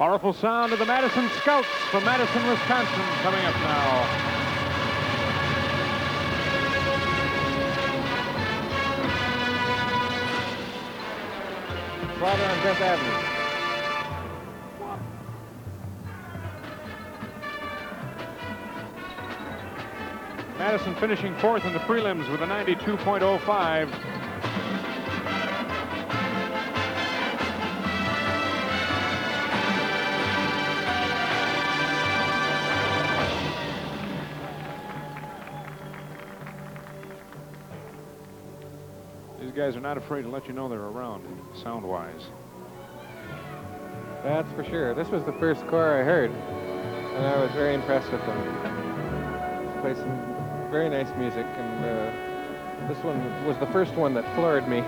Powerful sound of the Madison Scouts from Madison, Wisconsin, coming up now. Clara on 10th Avenue. Madison finishing fourth in the prelims with a 92.05. These guys are not afraid to let you know they're around, sound-wise. That's for sure. This was the first score I heard, and I was very impressed with them. Play some very nice music, and this one was the first one that floored me.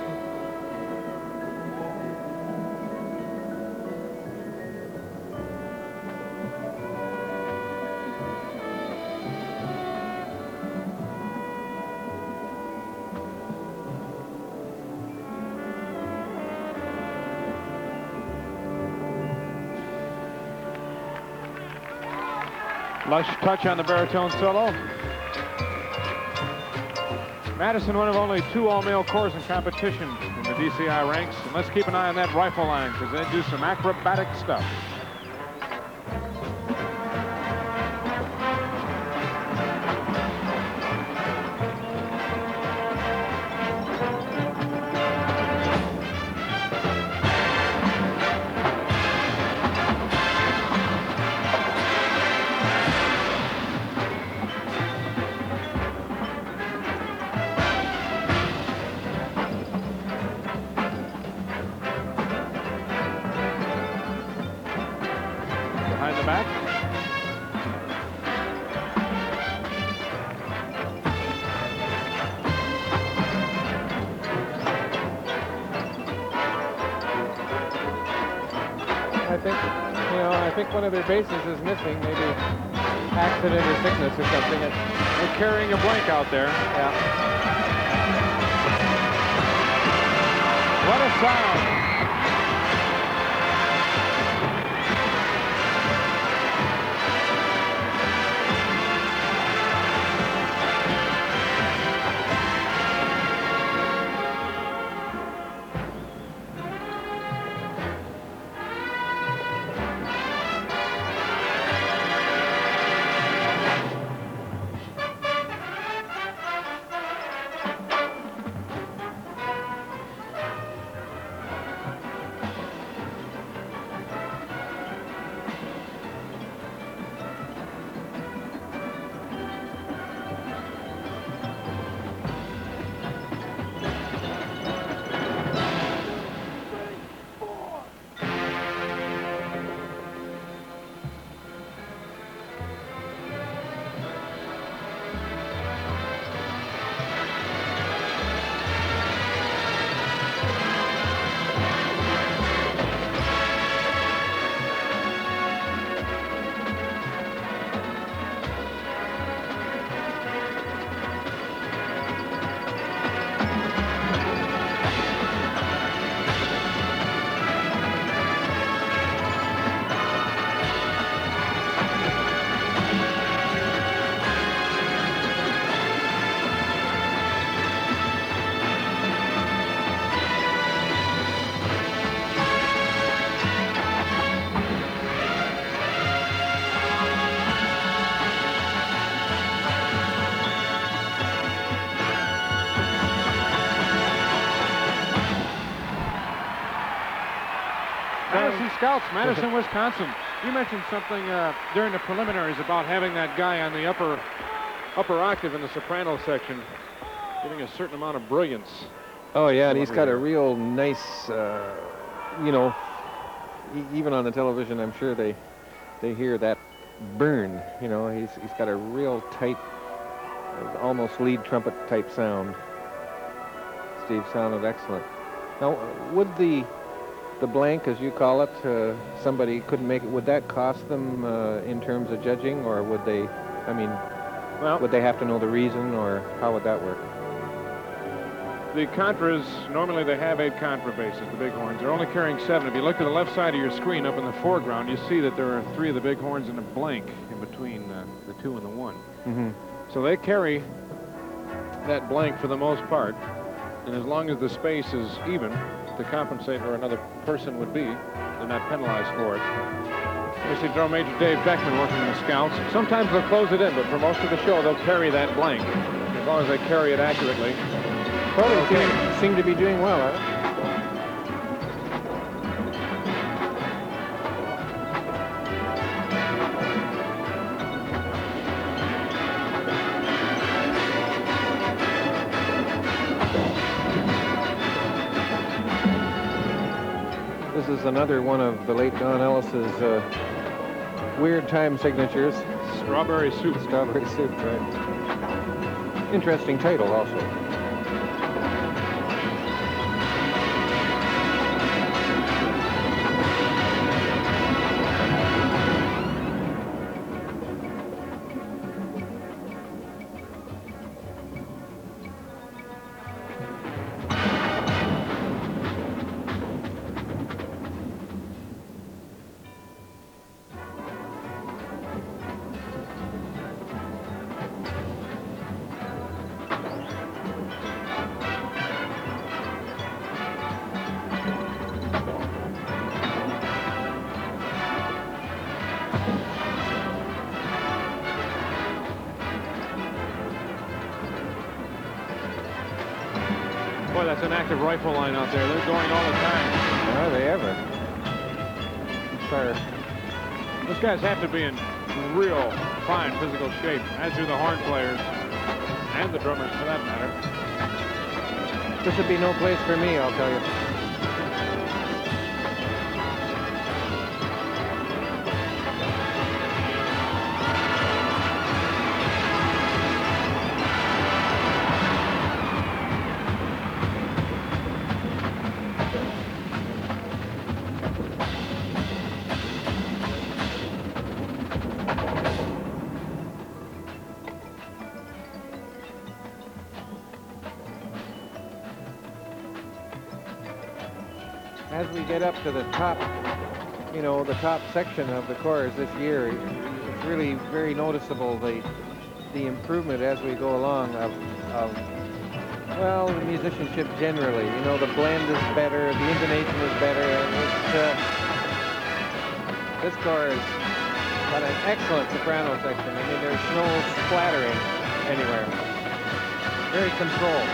Lush touch on the baritone solo. Madison, one of only 2 all-male corps in competition in the DCI ranks. And let's keep an eye on that rifle line because they do some acrobatic stuff. Behind the back. I think one of their bases is missing, maybe accident or sickness or something. They're carrying a blank out there. Yeah. What a sound. Madison Scouts, Madison, Wisconsin. You mentioned something during the preliminaries about having that guy on the upper octave in the soprano section, giving a certain amount of brilliance. Oh yeah, and he's got a real nice, even on the television, I'm sure they hear that burn. You know, he's got a real tight, almost lead trumpet type sound. Steve sounded excellent. Now, would the blank, as you call it, somebody couldn't make it, would that cost them in terms of judging, or would they, would they have to know the reason, or how would that work? the Contras, normally they have 8 Contra bases, the Bighorns. They're only carrying 7. If you look to the left side of your screen up in the foreground, you see that there are 3 of the Bighorns in a blank in between the 2 and the 1. Mm-hmm. So they carry that blank for the most part, and as long as the space is even to compensate where another person would be, they're not penalized for it. You see Drum Major Dave Beckman working in the Scouts. Sometimes they'll close it in, but for most of the show, they'll carry that blank. As long as they carry it accurately. Well, they seem to be doing well, huh? This is another one of the late Don Ellis's weird time signatures. Strawberry Soup. Strawberry Soup, right. Interesting title also. Boy, that's an active rifle line out there. They're going all the time. Are they ever? Sorry. Those guys have to be in real fine physical shape, as do the horn players and the drummers for that matter. This would be no place for me, I'll tell you. As we get up to the top, you know, the top section of the chorus this year, it's really very noticeable the improvement as we go along of well, the musicianship generally. You know, the blend is better, the intonation is better, and this chorus got an excellent soprano section. I mean, there's no splattering anywhere. Very controlled.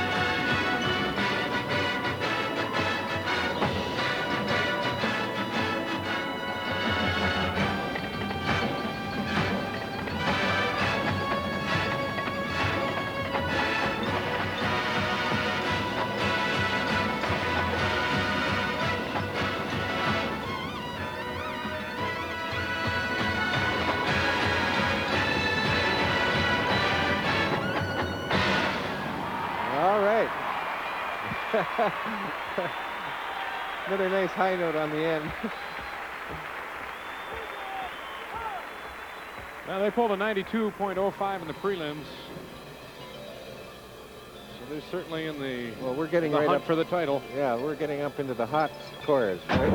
Another nice high note on the end. Now they pulled a 92.05 in the prelims. So they're certainly in the we're getting the right hunt up for the title. Yeah, we're getting up into the hot chorus, right?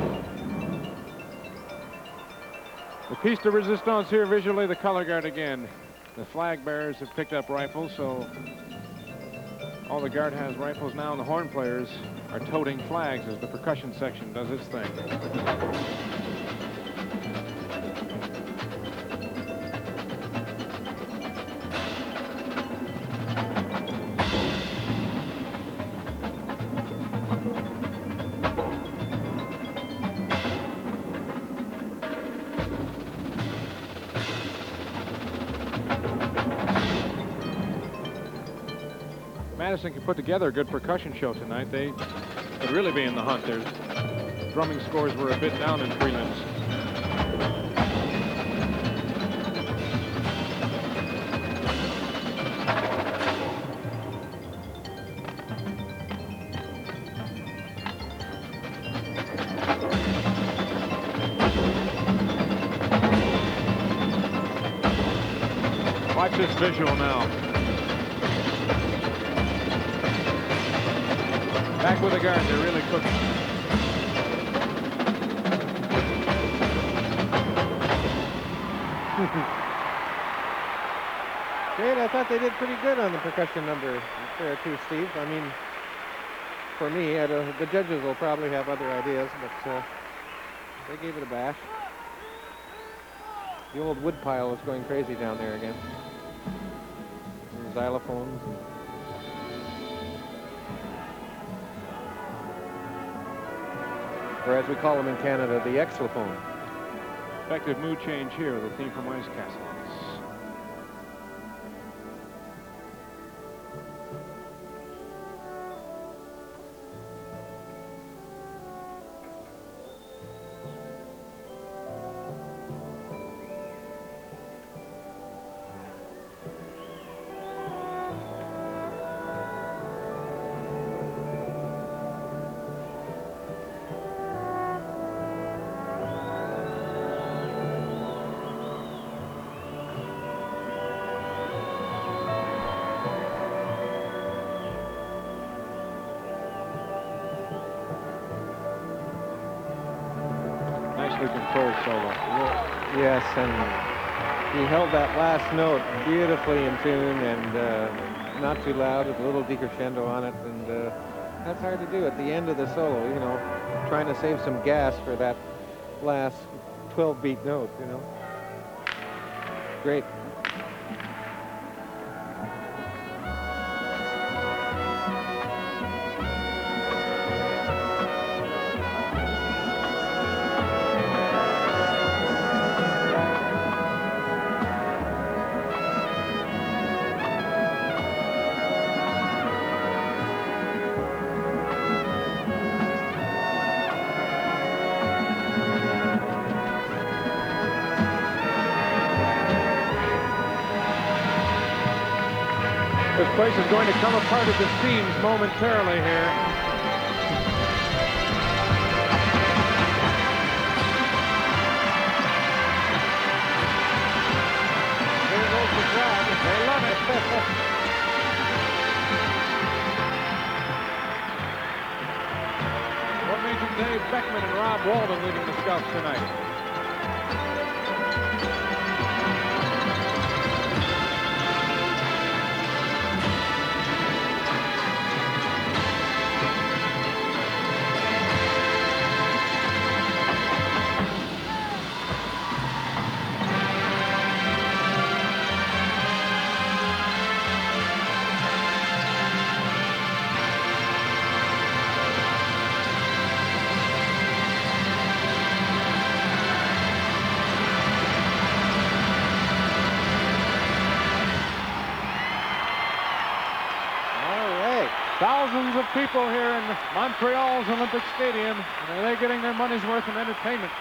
The piece de resistance here visually, the color guard again. The flag bearers have picked up rifles, so all the guard has rifles now, and the horn players are toting flags as the percussion section does its thing. Madison can put together a good percussion show tonight. They could really be in the hunt. Their drumming scores were a bit down in prelims. Watch this visual now. Back with the guard. They're really cooking. Great, I thought they did pretty good on the percussion number there too, Steve. I mean, for me, the judges will probably have other ideas, but they gave it a bash. The old wood pile is going crazy down there again. And xylophones. Or as we call them in Canada, the xylophone. Effective mood change here, the theme from Ice Castles. Controlled solo. Yes, and he held that last note beautifully in tune and not too loud with a little decrescendo on it, and that's hard to do at the end of the solo, you know, trying to save some gas for that last 12-beat note, you know. Great. This place is going to come apart at the seams momentarily here. Here goes the crowd. They love it. What Major Dave Beckman and Rob Walden leading the Scouts tonight. Thousands of people here in Montreal's Olympic Stadium. And are they getting their money's worth in entertainment?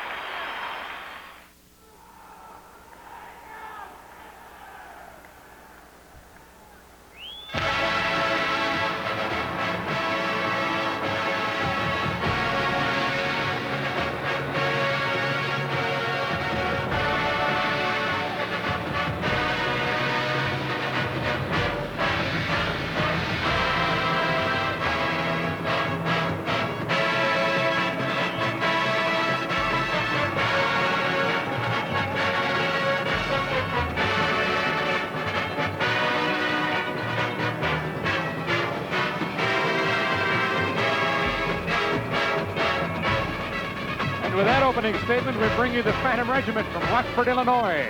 With that opening statement, we bring you the Phantom Regiment from Rockford, Illinois.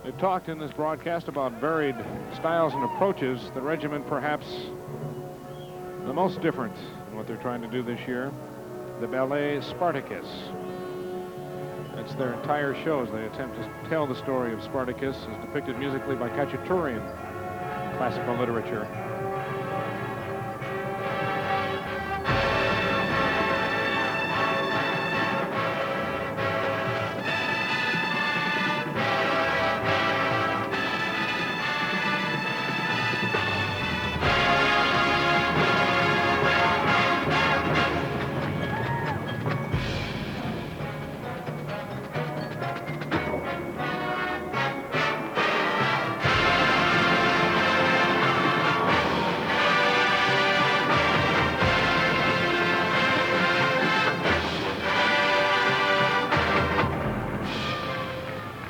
We've talked in this broadcast about varied styles and approaches. The regiment perhaps the most different in what they're trying to do this year, the ballet Spartacus. That's their entire show as they attempt to tell the story of Spartacus as depicted musically by Khachaturian classical literature.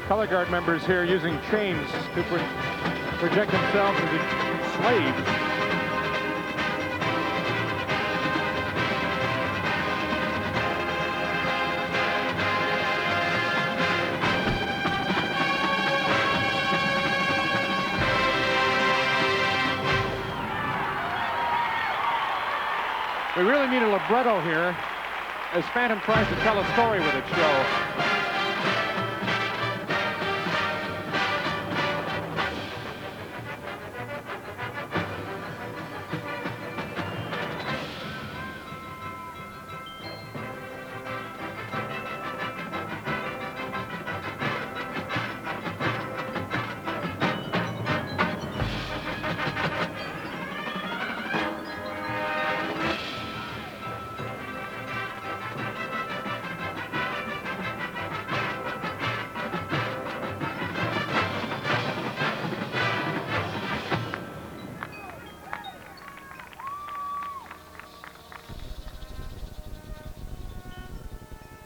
color guard members here using chains to project themselves into slaves. We really need a libretto here as Phantom tries to tell a story with its show.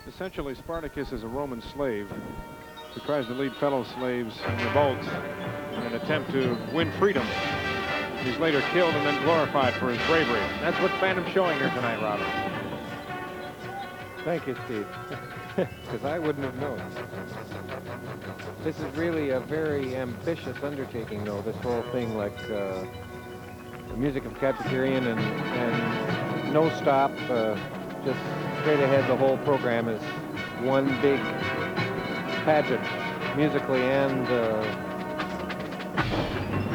Essentially, Spartacus is a Roman slave who tries to lead fellow slaves in revolts in an attempt to win freedom. He's later killed and then glorified for his bravery. That's what Phantom's showing here tonight, Robin. Thank you, Steve. Because I wouldn't have known. This is really a very ambitious undertaking, though, this whole thing, like the music of Khachaturian and no stop, just straight ahead. The whole program is one big pageant, musically and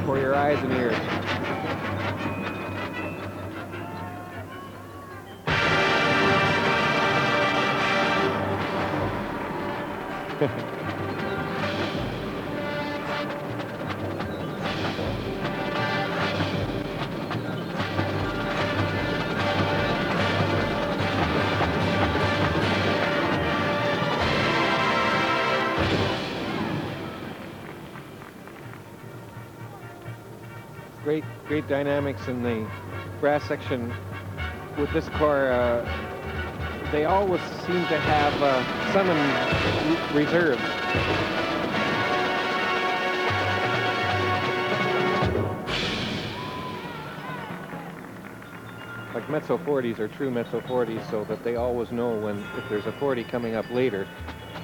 for your eyes and ears. Great dynamics in the brass section with this corps. They always seem to have some in reserve. Like mezzo 40s or true mezzo 40s, so that they always know when, if there's a 40 coming up later,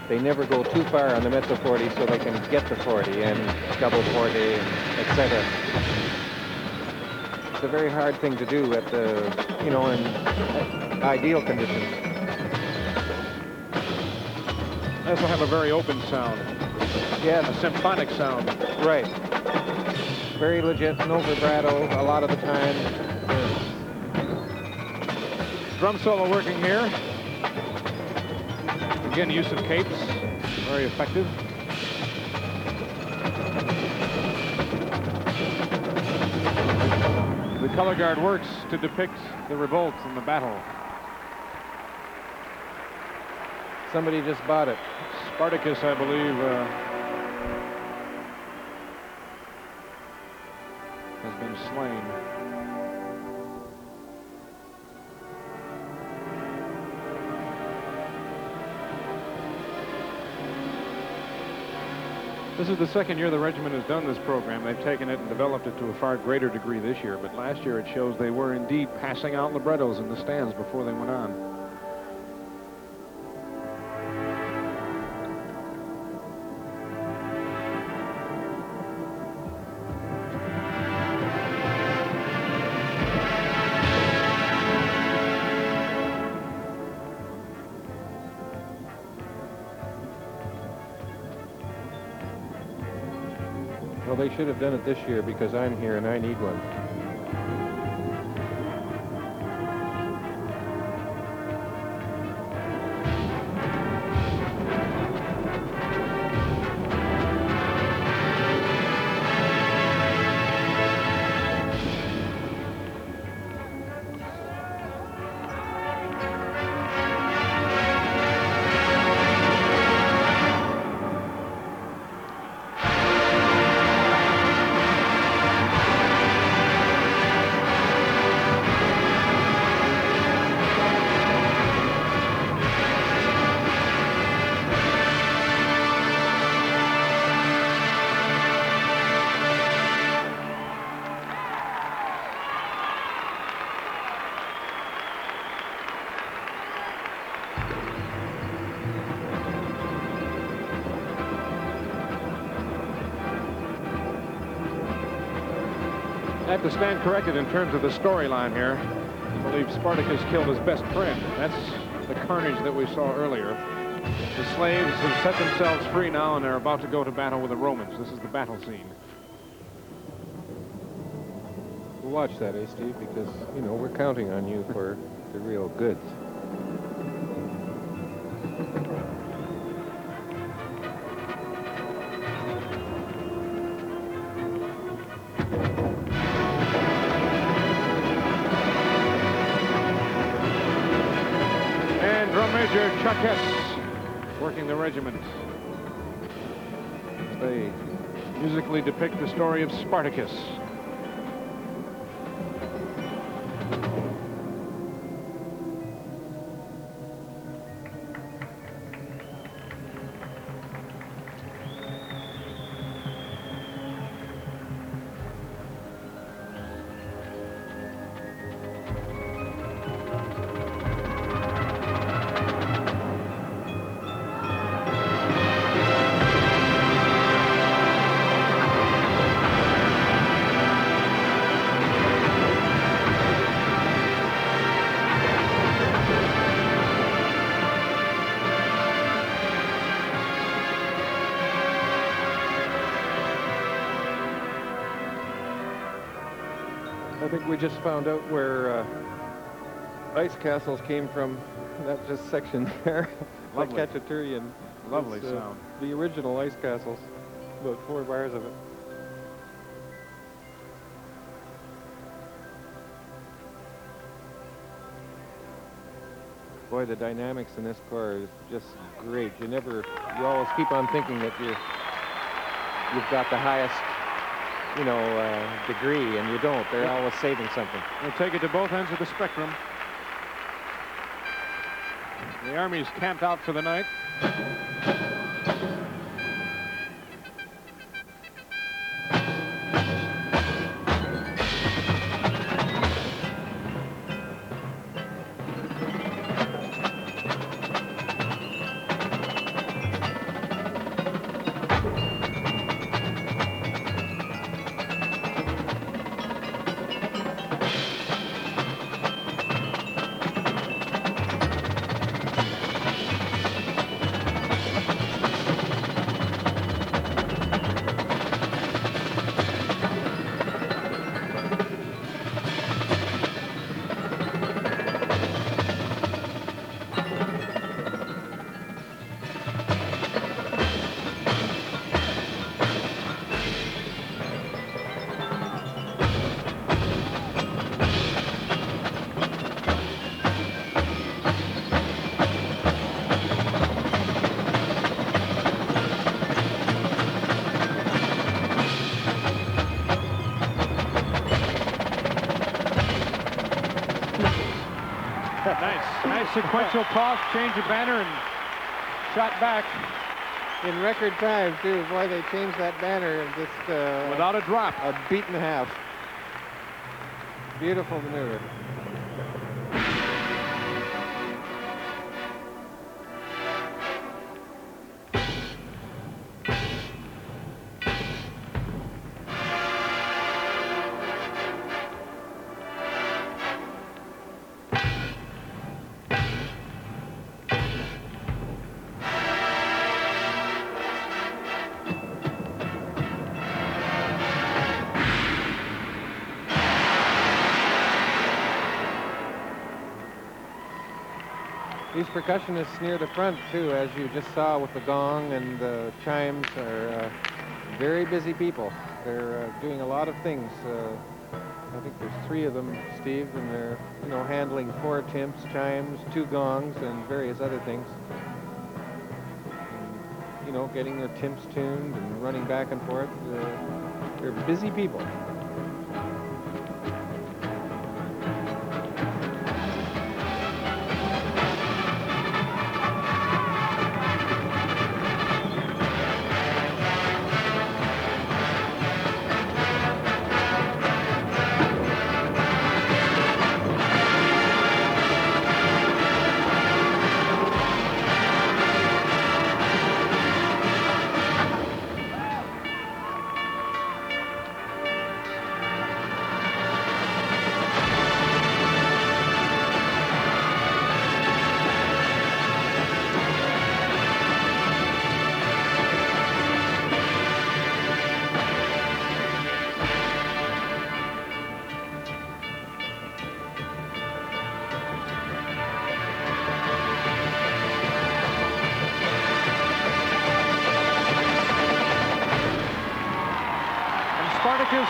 they never go too far on the mezzo 40 so they can get the 40 and double 40, etc. It's a very hard thing to do at the, you know, in ideal conditions. They also have a very open sound. Yeah, a symphonic sound. Right. Very legit, no vibrato a lot of the time. Drum solo working here. Again, use of capes, very effective. The color guard works to depict the revolt and the battle. Somebody just bought it. Spartacus, I believe, has been slain. This is the second year the regiment has done this program. They've taken it and developed it to a far greater degree this year, but last year it shows they were indeed passing out librettos in the stands before they went on. Well, they should have done it this year because I'm here and I need one. I have to stand corrected in terms of the storyline here. I believe Spartacus killed his best friend. That's the carnage that we saw earlier. The slaves have set themselves free now, and they're about to go to battle with the Romans. This is the battle scene. We'll watch that, Steve, because, you know, we're counting on you for the real goods. Major Chuckess working the regiment. They musically depict the story of Spartacus. I think we just found out where ice castles came from. That just section there. Like Khachaturian. Lovely sound. The original ice castles. About 4 bars of it. Boy, the dynamics in this car is just great. You always keep on thinking that you've got the highest, you know, degree, and you don't. They're always saving something. We'll take it to both ends of the spectrum. The Army's camped out for the night. Nice sequential toss, change of banner, and shot back. In record time, too. Boy, they changed that banner in just... without a drop. A beat and a half. Beautiful maneuver. These percussionists near the front, too, as you just saw with the gong and the chimes, are very busy people. They're doing a lot of things. I think there's 3 of them, Steve, and they're, you know, handling 4 timps, chimes, 2 gongs, and various other things. And, you know, getting their timps tuned and running back and forth. They're busy people.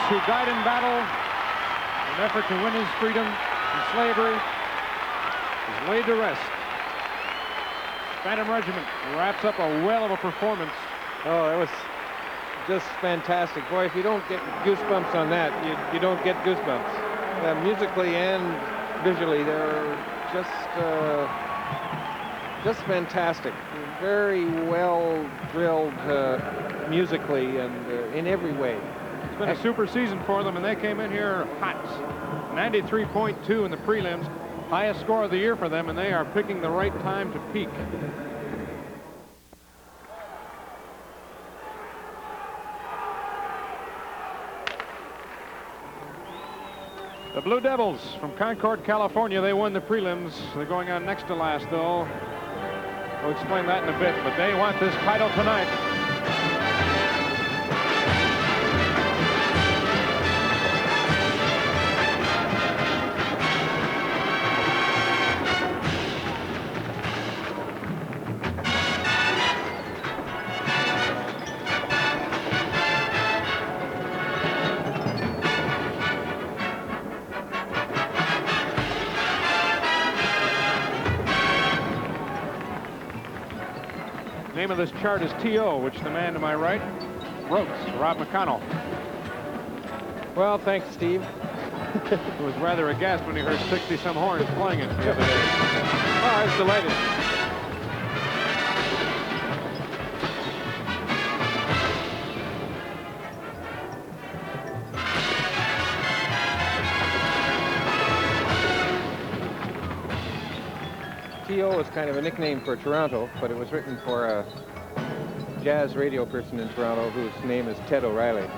who died in battle in an effort to win his freedom from slavery is laid to rest. Phantom Regiment wraps up a whale of a performance. Oh, that was just fantastic. Boy, if you don't get goosebumps on that, you don't get goosebumps. Musically and visually, they're just fantastic. Very well drilled musically and in every way. It's been a super season for them, and they came in here hot. 93.2 in the prelims. Highest score of the year for them, and they are picking the right time to peak. The Blue Devils from Concord, California, they won the prelims. They're going on next to last, though. We'll explain that in a bit, but they want this title tonight. Name of this chart is T.O., which the man to my right wrote, Rob McConnell. Well, thanks, Steve. Who was rather aghast when he heard 60-some horns playing it the other day. Oh, I was delighted. T.O. was kind of a nickname for Toronto, but it was written for a jazz radio person in Toronto whose name is Ted O'Reilly.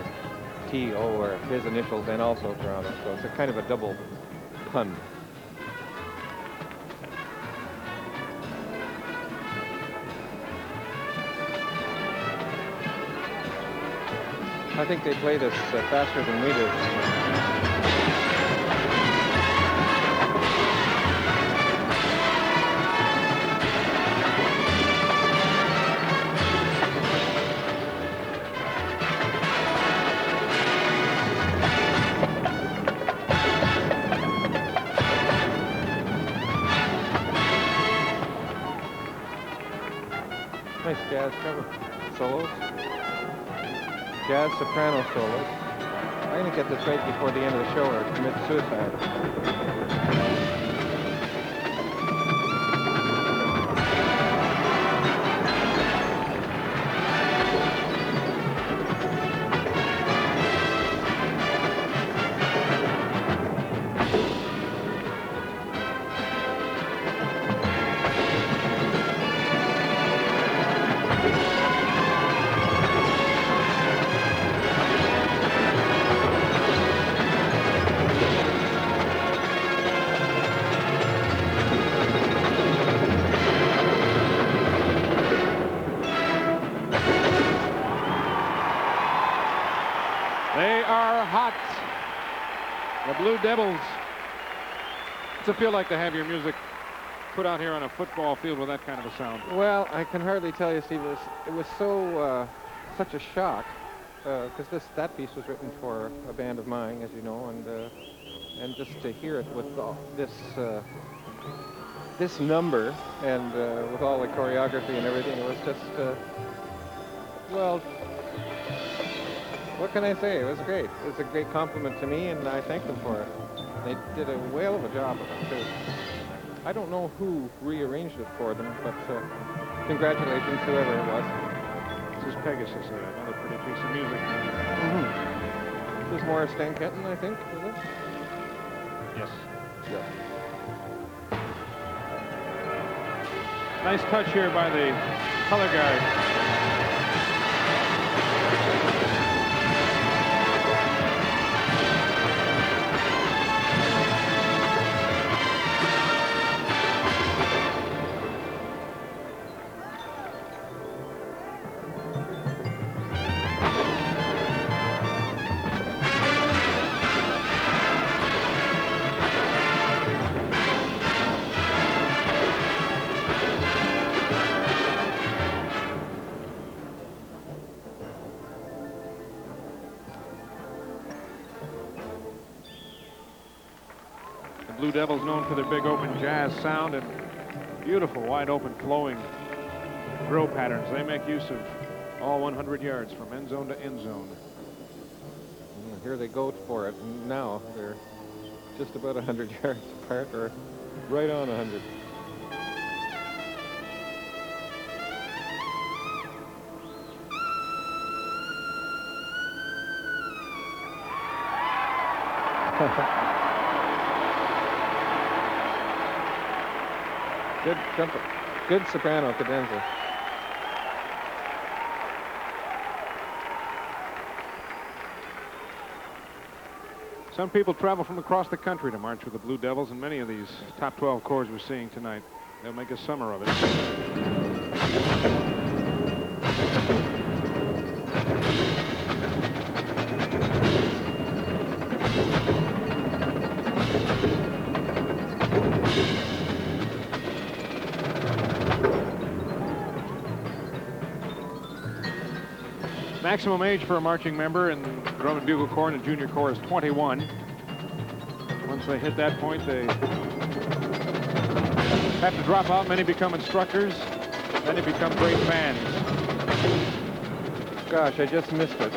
T.O. or his initials and also Toronto, so it's a kind of a double pun. I think they play this faster than we do. Nice jazz cover solos. Jazz soprano solos. I'm going to get this right before the end of the show or commit suicide. Blue Devils. What's it feel like to have your music put out here on a football field with that kind of a sound? Well, I can hardly tell you, Steve. It was so such a shock because that piece was written for a band of mine, as you know, and just to hear it with this number and with all the choreography and everything, it was just well. What can I say? It was great. It was a great compliment to me, and I thank them for it. They did a whale of a job of it, too. I don't know who rearranged it for them, but congratulations, whoever it was. This is Pegasus, another pretty piece of music. Mm-hmm. This is Morris Stanketten, I think, is it? Yes. Yeah. Nice touch here by the color guard. Devils, known for their big open jazz sound and beautiful wide open flowing drill patterns. They make use of all 100 yards from end zone to end zone. And here they go for it. Now they're just about 100 yards apart, or right on 100. Good trumpet, good soprano cadenza. Some people travel from across the country to march with the Blue Devils, and many of these top 12 corps we're seeing tonight, they'll make a summer of it. Maximum age for a marching member in Drum and Bugle Corps and the Junior Corps is 21. Once they hit that point, they have to drop out. Many become instructors. Many become great fans. Gosh, I just missed it.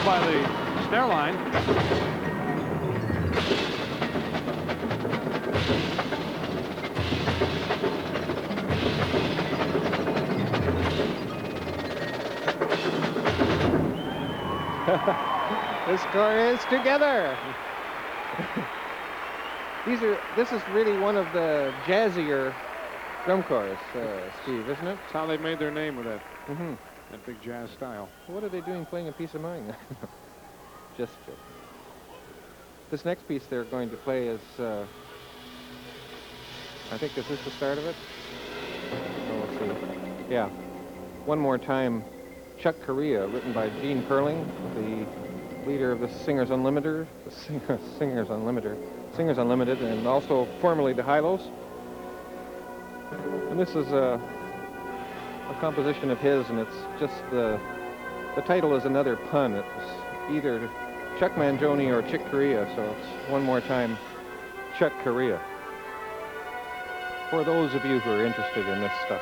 By the stair line. This corps is together. This is really one of the jazzier drum corps, Steve, isn't it? That's how they made their name with that. Mm-hmm. That big jazz style. What are they doing playing A Piece of Mine? Just this next piece they're going to play is, I think, is this the start of it? Oh, let's see. Yeah. One More Time, Chuck Correa, written by Gene Perling, the leader of the Singers Unlimited, Singers Unlimited, and also formerly the Hilos. And this is a composition of his, and it's just the title is another pun. It's either Chuck Mangione or Chick Corea, so it's One More Time, Chuck Corea. For those of you who are interested in this stuff.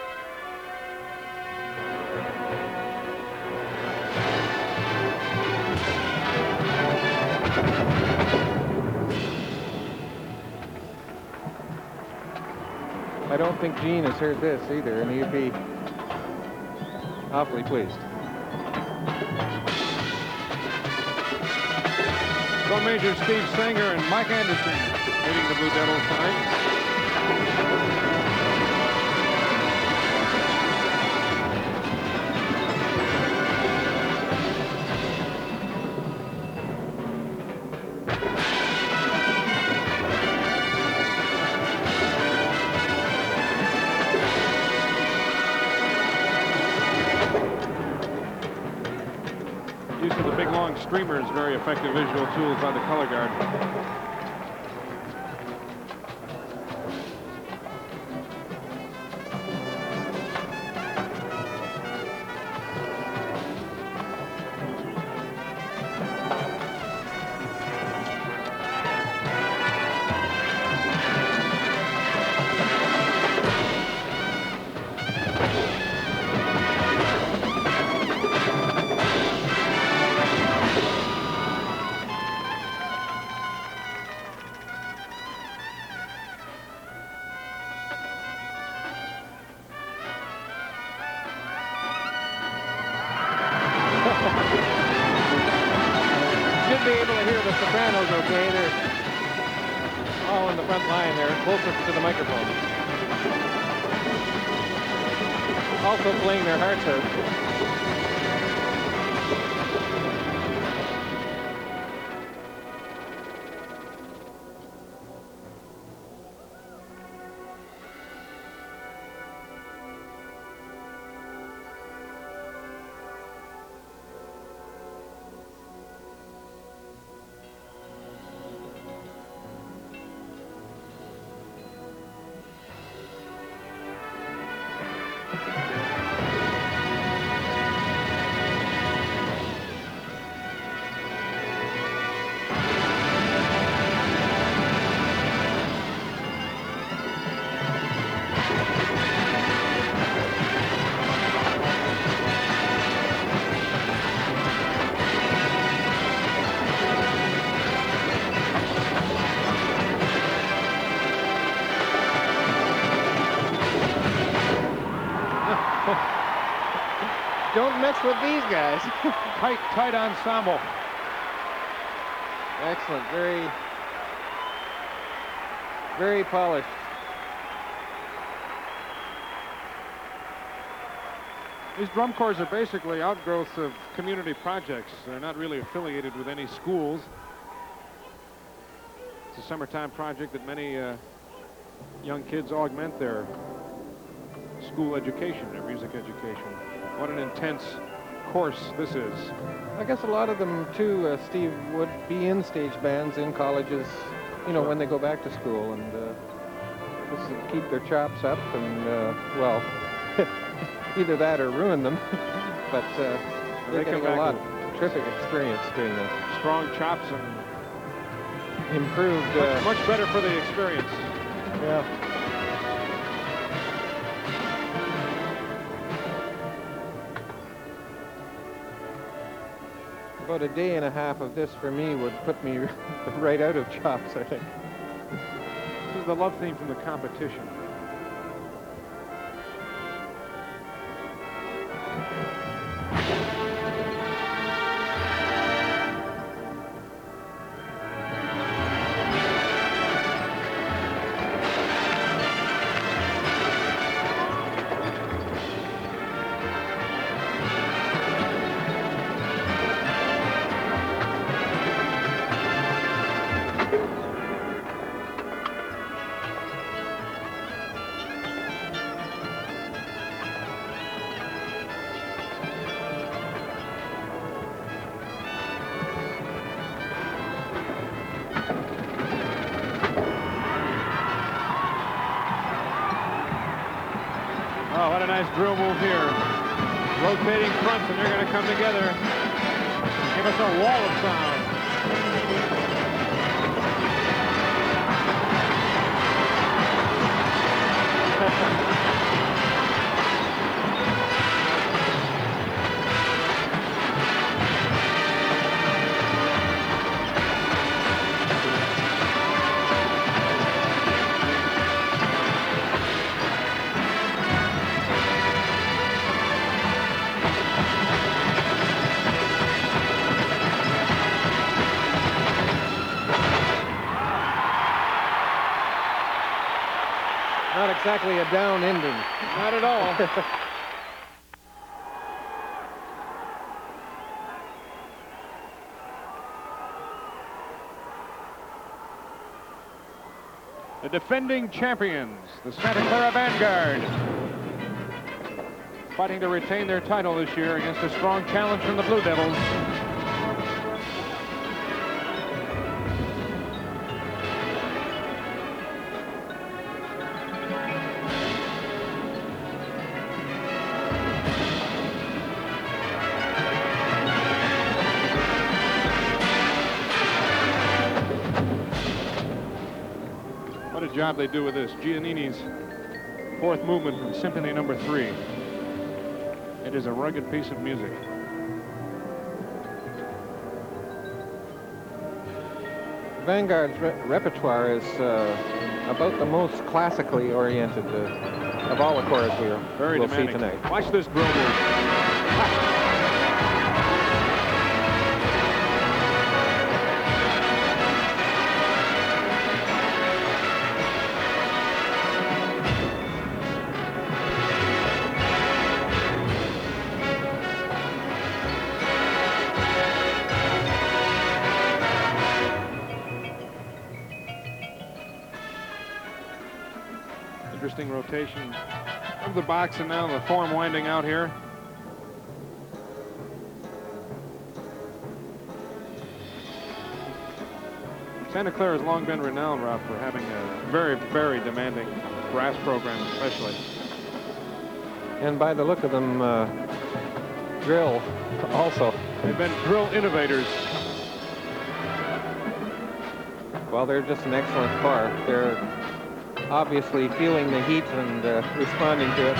I don't think Gene has heard this either, and he'd be awfully pleased. Drum Major Steve Sanger and Mike Anderson leading the Blue Devils tonight. Use of the big long streamers, very effective visual tools by the color guard. Should be able to hear the sopranos okay. They're all in the front line there, closer to the microphone. Also playing their hearts out. That's with these guys. Tight ensemble. Excellent. Very polished. These drum corps are basically outgrowths of community projects. They're not really affiliated with any schools. It's a summertime project that many young kids augment their school education, their music education. What an intense course this is. I guess a lot of them, too, Steve, would be in stage bands in colleges, you know, when they go back to school. And this is to keep their chops up and, well, either that or ruin them. But they're getting a lot of terrific experience doing this. Strong chops and improved. Much better for the experience. Yeah. About a day and a half of this for me would put me right out of chops, I think. This is the love theme from the competition. Oh, what a nice drill move here. Rotating fronts, and they're going to come together. Give us a wall of sound. Not exactly a down ending. Not at all. The defending champions, the Santa Clara Vanguard, fighting to retain their title this year against a strong challenge from the Blue Devils. What a job they do with this. Giannini's fourth movement from Symphony No. 3. It is a rugged piece of music. Vanguard's repertoire is about the most classically oriented of all the corps we'll see tonight. Watch this drill move. Interesting rotation of the box, and now the form winding out here. Santa Clara has long been renowned, Ralph, for having a very, very demanding brass program, especially. And by the look of them, drill also. They've been drill innovators. Well, they're just an excellent corps. They're obviously feeling the heat and responding to it.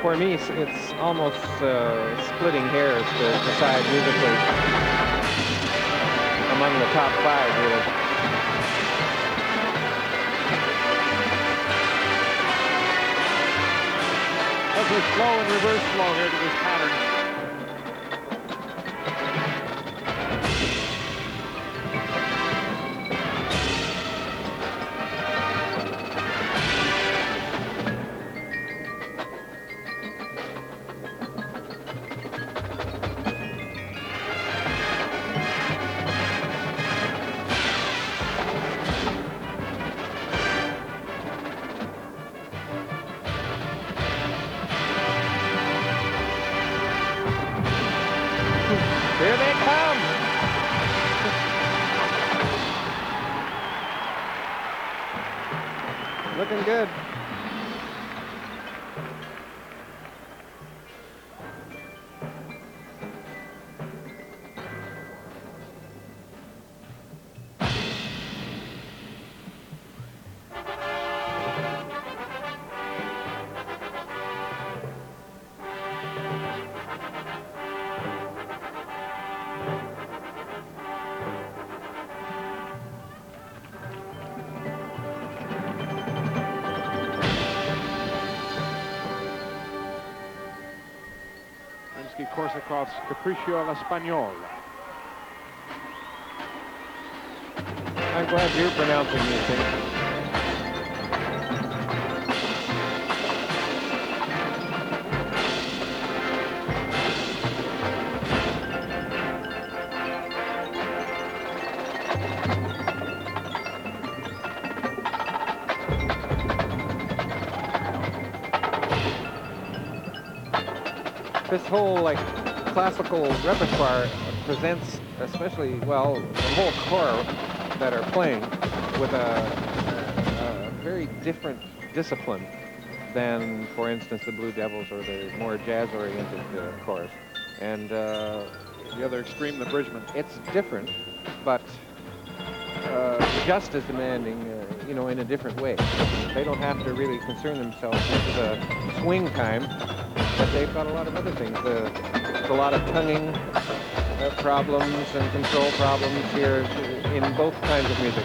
For me, it's almost splitting hairs to decide musically among the top five, really. follows this flow and reverse flow here to this pattern. Here they come. Looking good. Korsakov's Capriccio all'Espagnol. I'm glad you're pronouncing these things. This whole classical repertoire presents, especially, well, the whole corps that are playing with a very different discipline than, for instance, the Blue Devils or the more jazz-oriented corps. And the other extreme, the Regiment. It's different, but just as demanding, in a different way. They don't have to really concern themselves with swing time, but they've got a lot of other things. There's a lot of tonguing problems and control problems here in both kinds of music.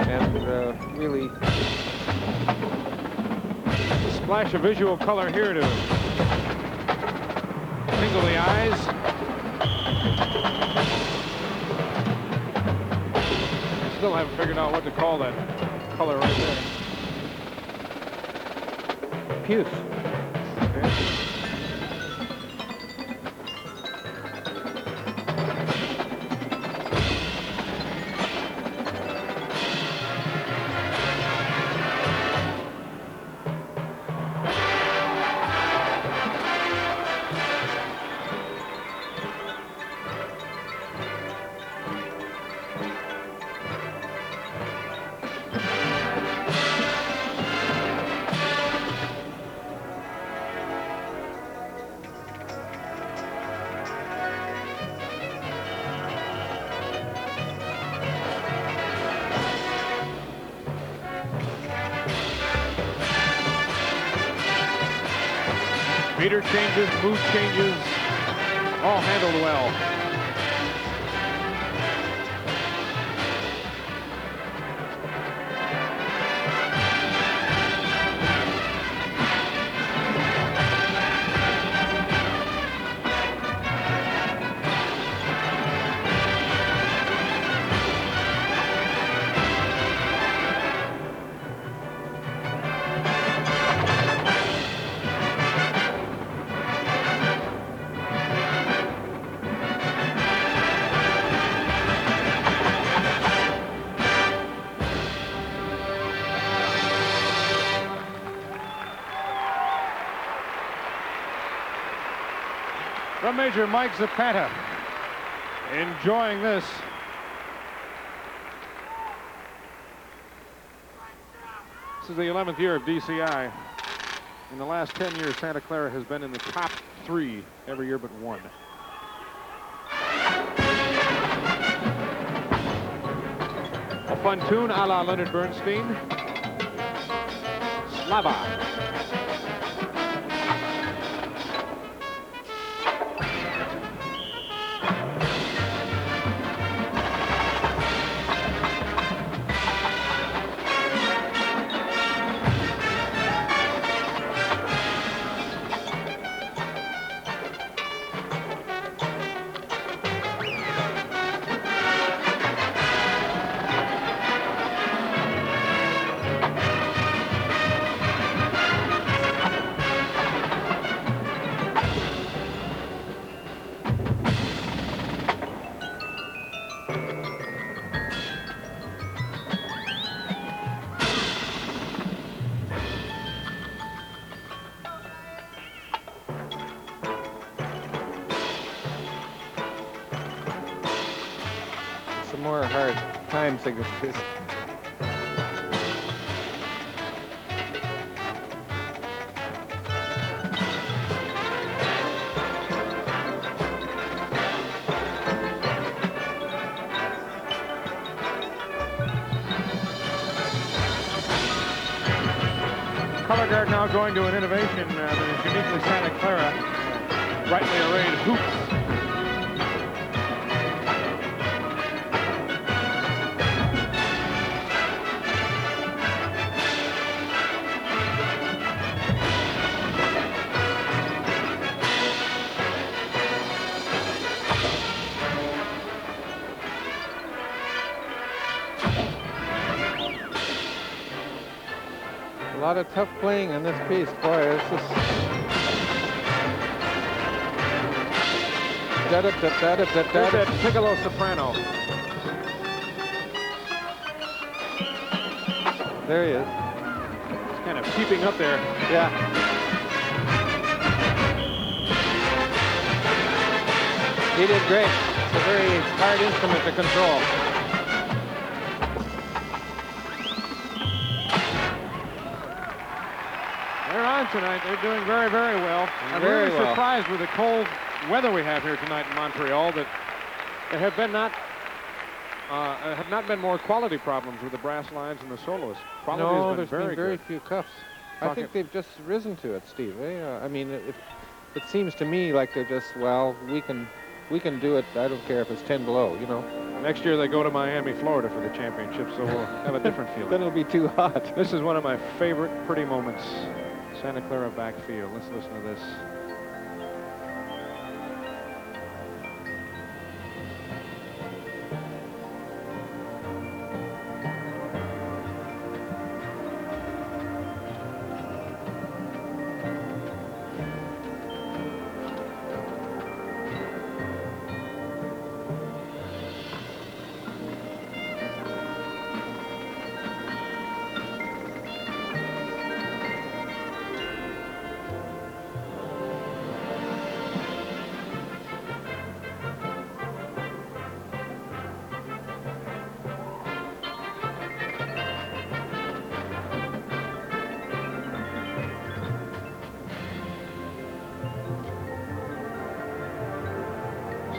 And really... A splash of visual color here to tingle the eyes. Still haven't figured out what to call that color right there. Puce. Okay. Meter changes, mood changes, all handled well. From Major Mike Zapata, enjoying this. This is the 11th year of DCI. In the last 10 years, Santa Clara has been in the top 3 every year but 1. A fun tune a la Leonard Bernstein. Slava. some more hard time signatures. Color guard now going to an innovation that is uniquely Santa Clara. Brightly arrayed hoops. A lot of tough playing on this piece, boy. It's just that piccolo soprano. There he is. He's kind of keeping up there. Yeah. He did great. It's a very hard instrument to control. They're on tonight. They're doing very, very well. I'm Very really well. surprised with the cold weather we have here tonight in Montreal that there have not been more quality problems with the brass lines and the soloists. Quality No, has there's been been very good. few cuffs. I Talking- think they've just risen to it, Steve. I mean, it seems to me like they're just, well, we can do it. I don't care if it's 10 below, you know. Next year they go to Miami, Florida for the championship, so we'll have a different feeling. Then it'll be too hot. This is one of my favorite pretty moments. Santa Clara backfield. Let's listen to this.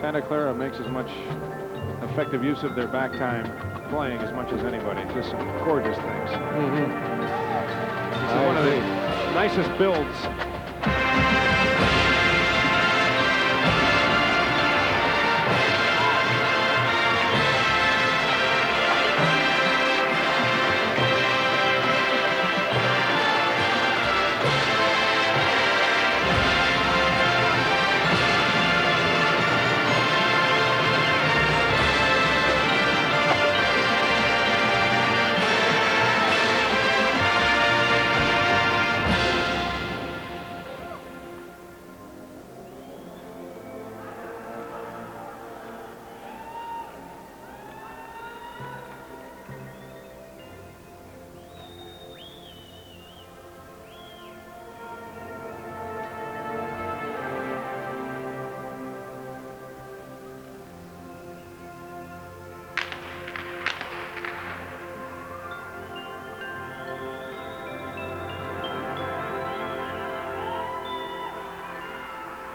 Santa Clara makes as much effective use of their back time playing as much as anybody. Just some gorgeous things. This is one of the nicest builds.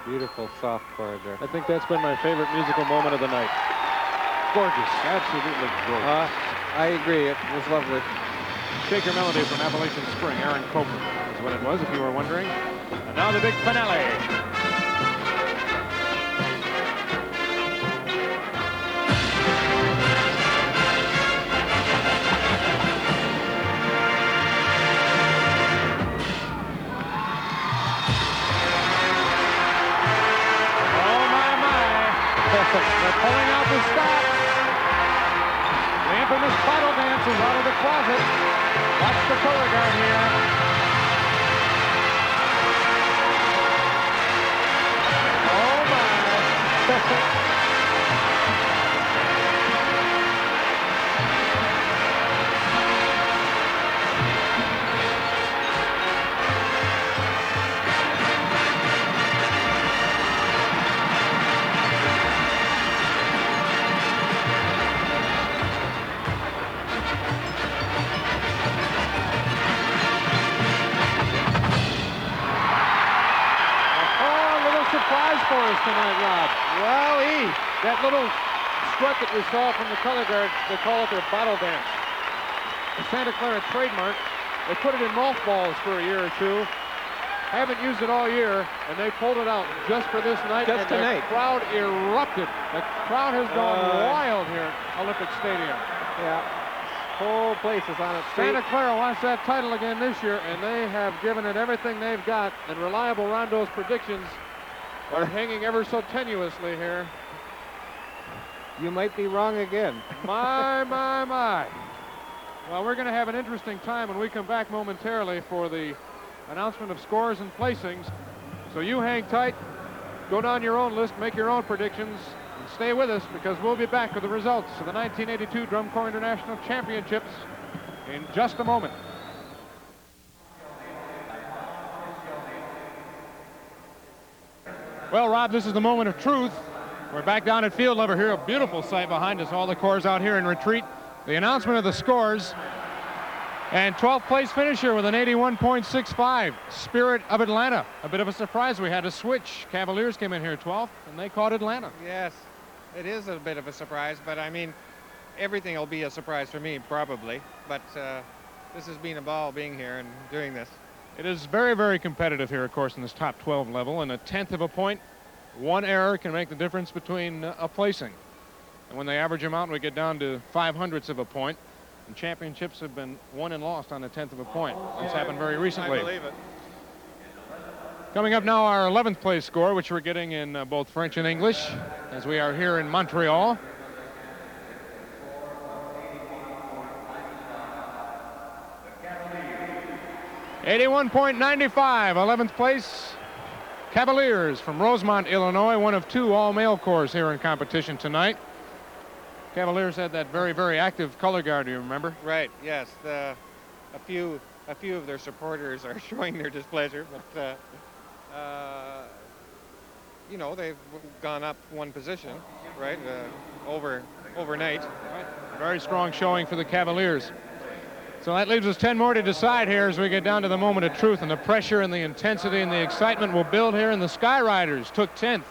Beautiful soft chord there. I think that's been my favorite musical moment of the night. Gorgeous, absolutely gorgeous. I agree. It was lovely. Shaker melody from Appalachian Spring. Aaron Copeland is what it was, if you were wondering. And now the big finale. They're pulling out the stops. The infamous bottle dance is out of the closet. Watch the color guard here. Oh my. scores tonight, Rob. Wowee! That little strut that we saw from the color guards, they call it their bottle dance. The Santa Clara trademark. They put it in mothballs for a year or two. Haven't used it all year, and they pulled it out just for this night. Just tonight. The crowd erupted. The crowd has gone wild here at Olympic Stadium. Yeah. Whole place is on its feet. Santa Clara wants that title again this year, and they have given it everything they've got. And Reliable Rondo's predictions are hanging ever so tenuously here. You might be wrong again. My. Well, we're going to have an interesting time when we come back momentarily for the announcement of scores and placings. So you hang tight, go down your own list, make your own predictions, and stay with us because we'll be back with the results of the 1982 Drum Corps International Championships in just a moment. Well, Rob, this is the moment of truth. We're back down at field level here, a beautiful sight behind us, all the corps out here in retreat. The announcement of the scores. And 12th place finisher with an 81.65, Spirit of Atlanta. A bit of a surprise. We had a switch. Cavaliers came in here 12th, and they caught Atlanta. Yes, it is a bit of a surprise, but I mean, everything will be a surprise for me, probably. But this has been a ball being here and doing this. It is very, very competitive here, of course, in this top 12 level. And a 1/10 of a point, one error can make the difference between a placing. And when they average them out, we get down to 5/100ths of a point. And championships have been won and lost on a 1/10 of a point. It's happened very recently. I believe it. Coming up now, our 11th place score, which we're getting in both French and English, as we are here in Montreal. .95, 11th place, Cavaliers from Rosemont, Illinois, one of two all-male corps here in competition tonight. Cavaliers had that very, very active color guard, do you remember? Right, yes. A few of their supporters are showing their displeasure, but, you know, they've gone up one position, right, overnight. Right. Very strong showing for the Cavaliers. So that leaves us 10 more to decide here as we get down to the moment of truth, and the pressure and the intensity and the excitement will build here. And the Skyriders took 10th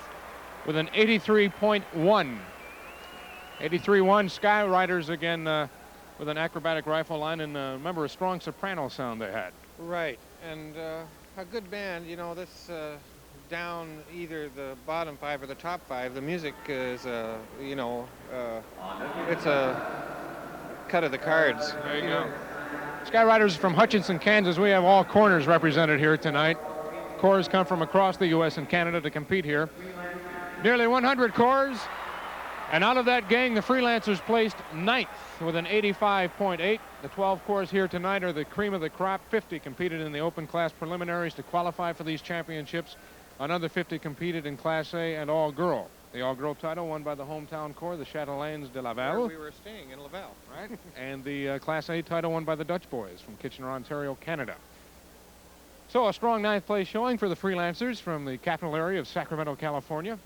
with an 83.1. 83-1 Skyriders again with an acrobatic rifle line, and remember a strong soprano sound they had. Right, and a good band, you know, this down either the bottom 5 or the top 5, the music is, you know, it's a cut of the cards. There you go. Skyriders from Hutchinson, Kansas. We have all corners represented here tonight. Corps come from across the U.S. and Canada to compete here. Nearly 100 corps. And out of that gang, the freelancers placed 9th with an 85.8. The 12 corps here tonight are the cream of the crop. 50 competed in the open class preliminaries to qualify for these championships. Another 50 competed in Class A and all-girl. The all-girl title won by the hometown corps, the Chatelaines de Laval. Where we were staying in Laval. Right. And the Class A title won by the Dutch boys from Kitchener, Ontario, Canada. So a strong 9th place showing for the freelancers from the capital area of Sacramento, California.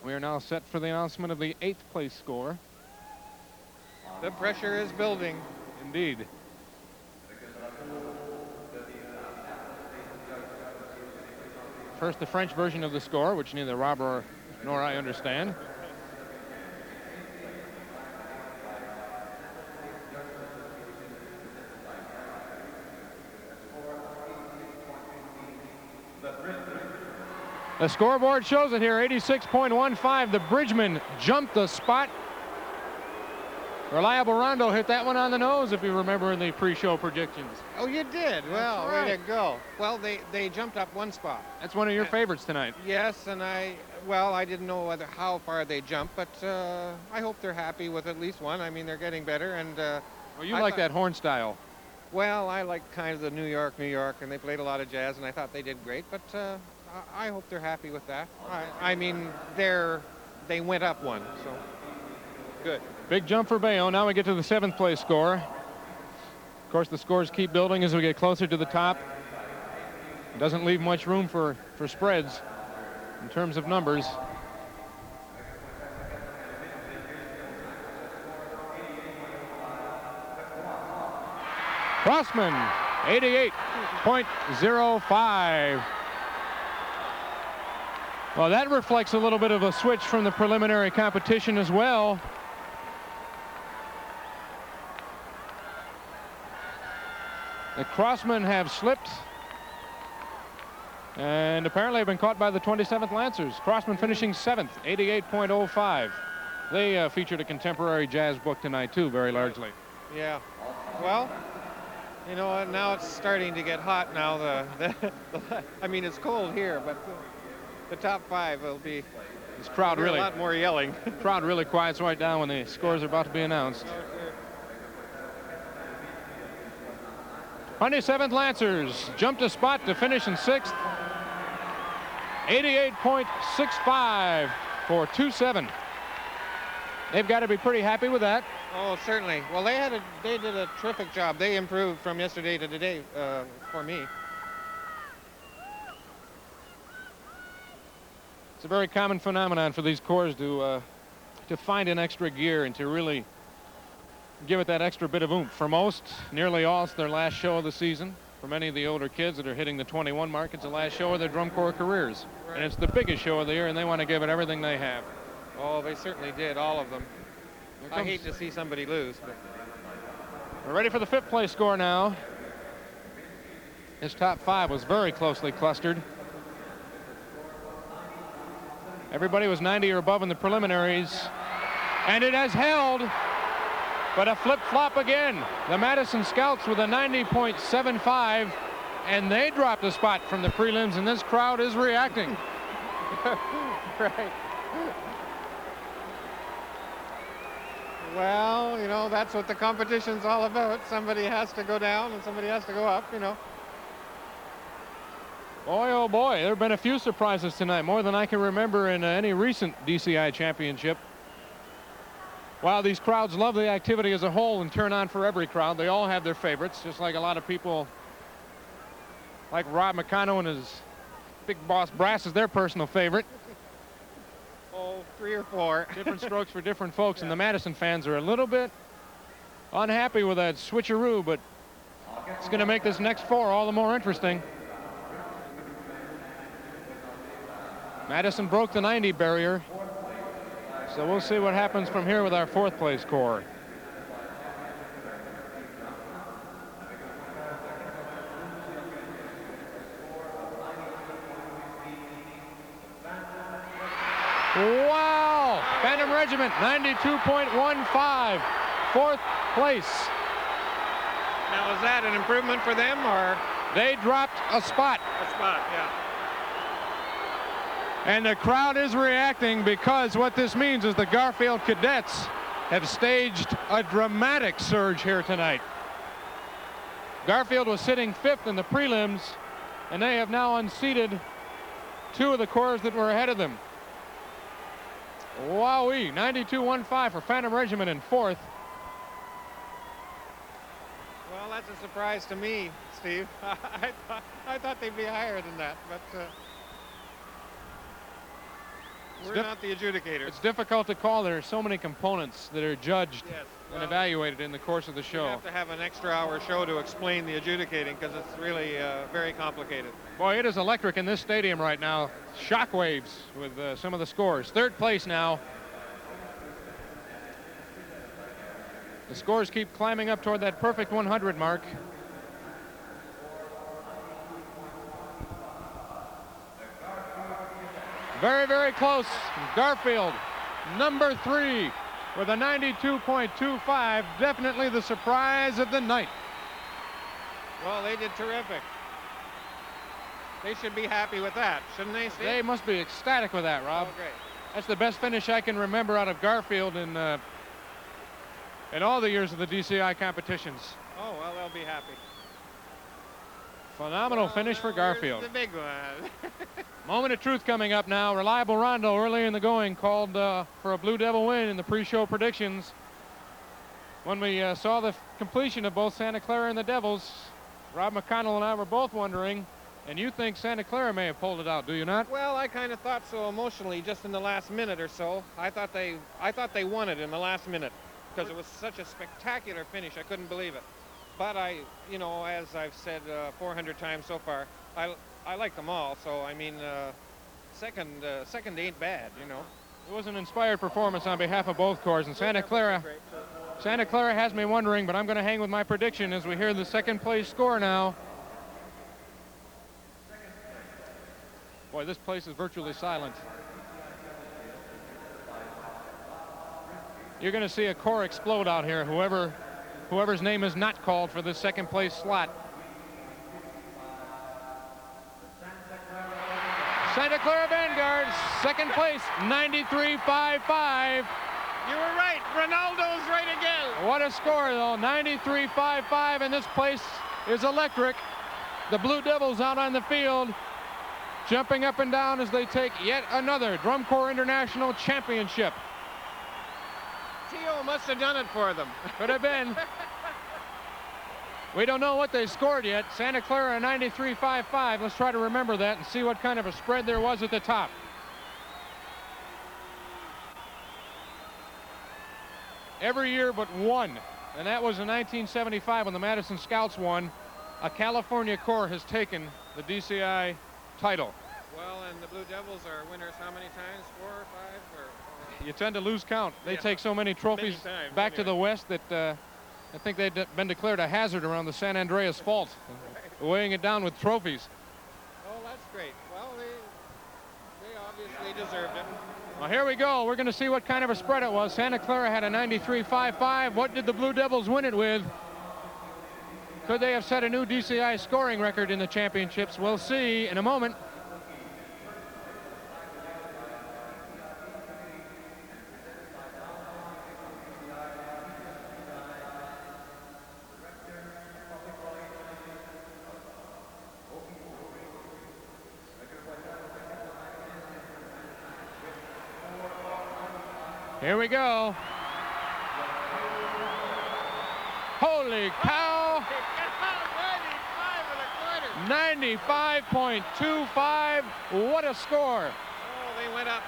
We are now set for the announcement of the 8th place score. The pressure is building. Indeed. First, the French version of the score, which neither Rob nor I understand. The scoreboard shows it here, 86.15. The Bridgeman jumped the spot. Reliable Rondo hit that one on the nose, if you remember in the pre-show predictions. Oh, you did? Well, right. way to go. Well, they jumped up one spot. That's one of your favorites tonight. Yes, and I didn't know how far they jumped, but I hope they're happy with at least one. I mean, they're getting better, and Well, you like that horn style. Well, I like kind of the New York, and they played a lot of jazz, and I thought they did great, but I hope they're happy with that. I mean, they went up one, so good. Big jump for Bayonne. Now we get to the 7th place score. Of course, the scores keep building as we get closer to the top. It doesn't leave much room for spreads in terms of numbers. Crossman, 88.05. Well, that reflects a little bit of a switch from the preliminary competition as well. The crossmen have slipped and apparently have been caught by the 27th Lancers. Crossmen finishing 7th, 88.05. They featured a contemporary jazz book tonight too, very largely. Yeah. Well, you know, now it's starting to get hot now. I mean, it's cold here, but the top 5 will be this crowd really a lot more yelling. Crowd really quiets right down when the scores are about to be announced. 27th Lancers jumped a spot to finish in 6th. 88.65 for 2-7. They've got to be pretty happy with that. Oh, certainly. Well, they did a terrific job. They improved from yesterday to today for me. It's a very common phenomenon for these corps to find an extra gear and to really give it that extra bit of oomph. For most, nearly all, it's their last show of the season. For many of the older kids that are hitting the 21 mark, it's the last show of their drum corps careers. Right. And it's the biggest show of the year, and they want to give it everything they have. Oh, they certainly did, all of them. I hate to see somebody lose. But we're ready for the 5th place score now. His top 5 was very closely clustered. Everybody was 90 or above in the preliminaries, and it has held. But a flip-flop again. The Madison Scouts with a 90.75, and they dropped a spot from the prelims, and this crowd is reacting. Right. Well, you know, that's what the competition's all about. Somebody has to go down and somebody has to go up, you know. Boy, oh boy, there have been a few surprises tonight, more than I can remember in any recent DCI championship. While these crowds love the activity as a whole and turn on for every crowd, they all have their favorites, just like a lot of people like Rob McConnell and his Big Boss Brass is their personal favorite. Oh, 3 or 4. Different strokes for different folks, and the Madison fans are a little bit unhappy with that switcheroo, but it's going to make this next 4 all the more interesting. Madison broke the 90 barrier. So we'll see what happens from here with our 4th place corps. Wow! Phantom Regiment, 92.15, 4th place. Now, is that an improvement for them, or? They dropped a spot. A spot, yeah. And the crowd is reacting because what this means is the Garfield Cadets have staged a dramatic surge here tonight. Garfield was sitting 5th in the prelims, and they have now unseated 2 of the corps that were ahead of them. Wowee, 92.15 for Phantom Regiment in 4th. Well, that's a surprise to me, Steve. I thought they'd be higher than that, but we're not the adjudicators. It's difficult to call. There are so many components that are judged and evaluated in the course of the show. You have to have an extra hour show to explain the adjudicating because it's really very complicated. Boy, it is electric in this stadium right now. Shockwaves with some of the scores. 3rd place now. The scores keep climbing up toward that perfect 100 mark. Very, very close. Garfield, number 3 with a 92.25. Definitely the surprise of the night. Well, they did terrific. They should be happy with that, shouldn't they, Steve? They must be ecstatic with that, Rob. Oh, great. That's the best finish I can remember out of Garfield in all the years of the DCI competitions. Oh, well, they'll be happy. Phenomenal finish for Garfield. The big one. Moment of truth coming up now. Reliable Rondo early in the going called for a Blue Devil win in the pre-show predictions. When we saw the completion of both Santa Clara and the Devils, Rob McConnell and I were both wondering, and you think Santa Clara may have pulled it out, do you not? Well, I kind of thought so emotionally just in the last minute or so. I thought they won it in the last minute because it was such a spectacular finish. I couldn't believe it. But you know, as I've said 400 times so far, I like them all. So, I mean, second ain't bad, you know. It was an inspired performance on behalf of both corps, and Santa Clara has me wondering, but I'm going to hang with my prediction as we hear the second place score now. Boy, this place is virtually silent. You're going to see a corps explode out here, whoever's name is not called for this second place slot. Santa Clara Vanguard, second place, 93.55. You were right. Ronaldo's right again. What a score, though. 93.55, and this place is electric. The Blue Devils out on the field, jumping up and down as they take yet another Drum Corps International Championship. Tio must have done it for them. Could have been. We don't know what they scored yet. Santa Clara 93.55. Let's try to remember that and see what kind of a spread there was at the top. Every year but one, and that was in 1975 when the Madison Scouts won. A California corps has taken the DCI title. Well, and the Blue Devils are winners how many times? 4 or 5? Or... You tend to lose count. They take so many trophies back to the west that I think they'd been declared a hazard around the San Andreas Fault, weighing it down with trophies. Oh, that's great. Well, they obviously deserved it. Well, here we go. We're going to see what kind of a spread it was. Santa Clara had a 93.55. What did the Blue Devils win it with? Could they have set a new DCI scoring record in the championships? We'll see in a moment. Here we go. Holy cow. 95.25. What a score. Oh, they went up.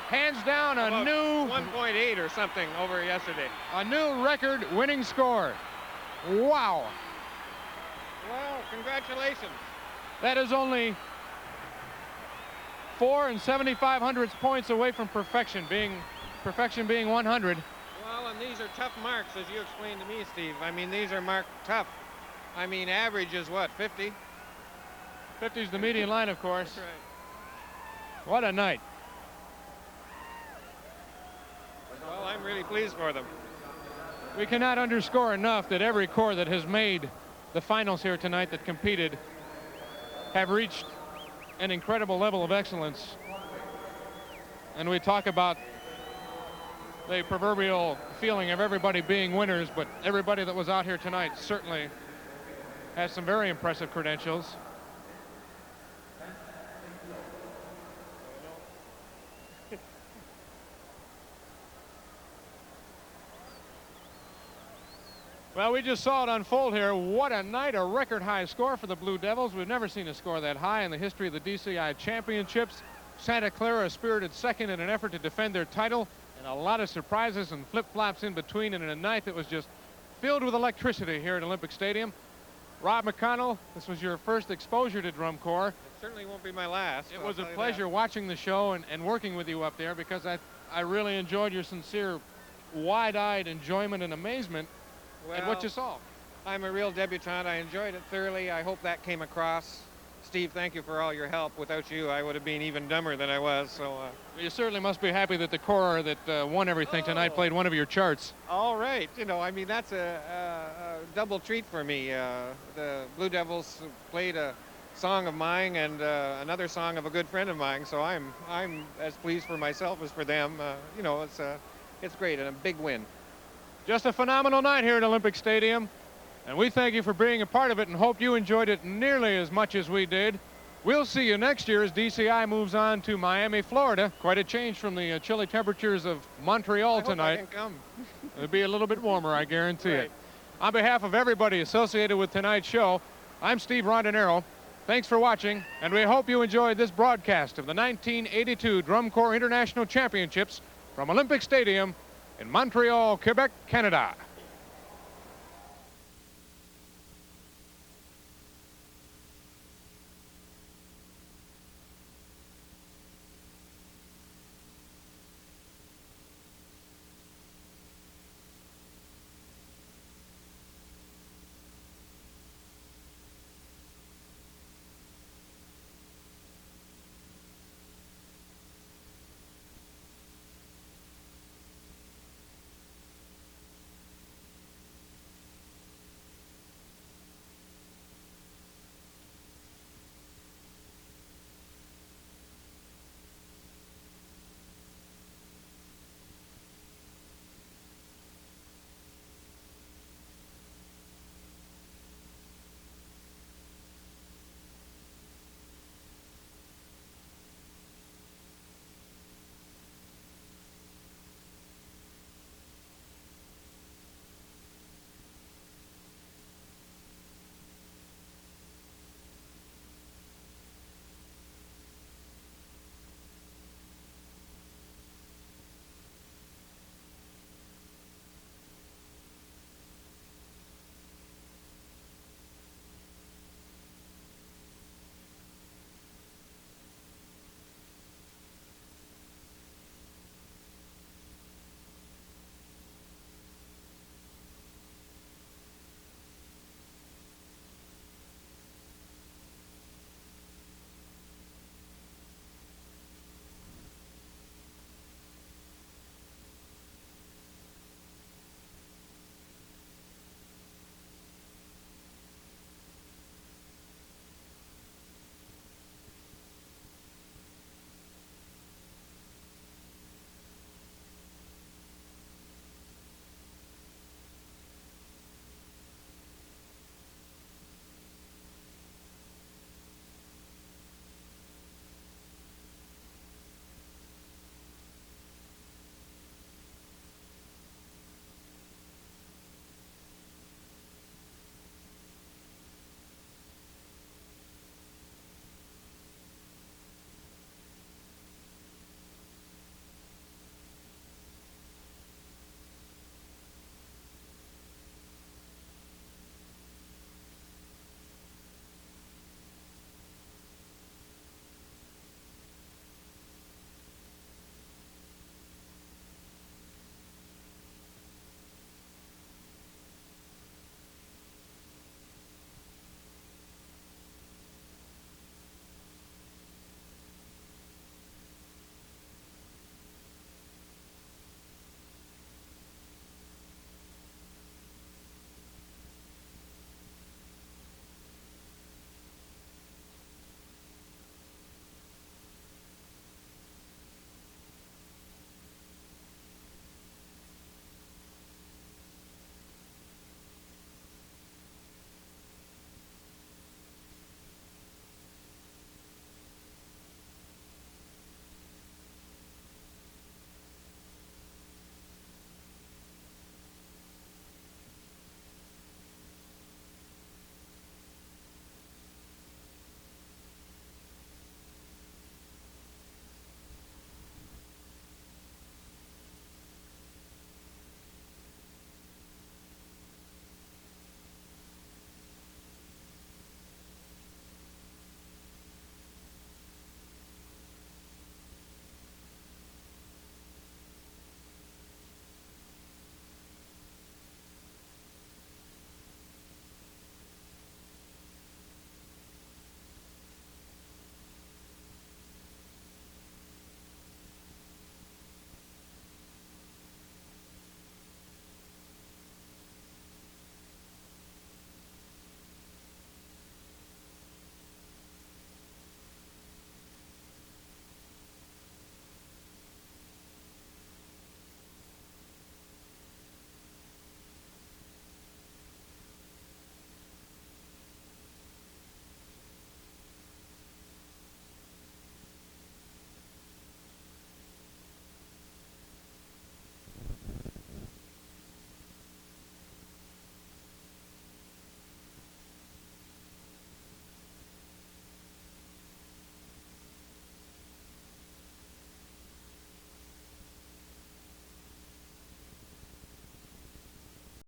Hands down a new 1.8 or something over yesterday. A new record winning score. Wow. Well, congratulations. That is only 4 7/75 points away from perfection being 100. Well, and these are tough marks, as you explained to me, Steve. I mean, these are marked tough. I mean, average is what, 50? 50 is the median line, of course. That's right. What a night. Well, I'm really pleased for them. We cannot underscore enough that every corps that has made the finals here tonight that competed have reached an incredible level of excellence. And we talk about the proverbial feeling of everybody being winners, but everybody that was out here tonight certainly has some very impressive credentials. Well, we just saw it unfold here. What a night, a record high score for the Blue Devils. We've never seen a score that high in the history of the DCI championships. Santa Clara a spirited second in an effort to defend their title, and a lot of surprises and flip-flops in between, and in a night that was just filled with electricity here at Olympic Stadium. Rob McConnell, this was your first exposure to Drum Corps. It certainly won't be my last. It was a pleasure watching the show and working with you up there, because I really enjoyed your sincere, wide-eyed enjoyment and amazement at what you saw. I'm a real debutante. I enjoyed it thoroughly. I hope that came across. Steve, thank you for all your help. Without you, I would have been even dumber than I was. So you certainly must be happy that the corps that won everything tonight played one of your charts. All right. You know, I mean, that's a double treat for me. The Blue Devils played a song of mine and another song of a good friend of mine. So I'm as pleased for myself as for them. You know, it's great and a big win. Just a phenomenal night here at Olympic Stadium. And we thank you for being a part of it and hope you enjoyed it nearly as much as we did. We'll see you next year as DCI moves on to Miami, Florida. Quite a change from the chilly temperatures of Montreal tonight. I hope I can come. It'll be a little bit warmer, I guarantee it. On behalf of everybody associated with tonight's show, I'm Steve Rondinero. Thanks for watching, and we hope you enjoyed this broadcast of the 1982 Drum Corps International Championships from Olympic Stadium in Montreal, Quebec, Canada.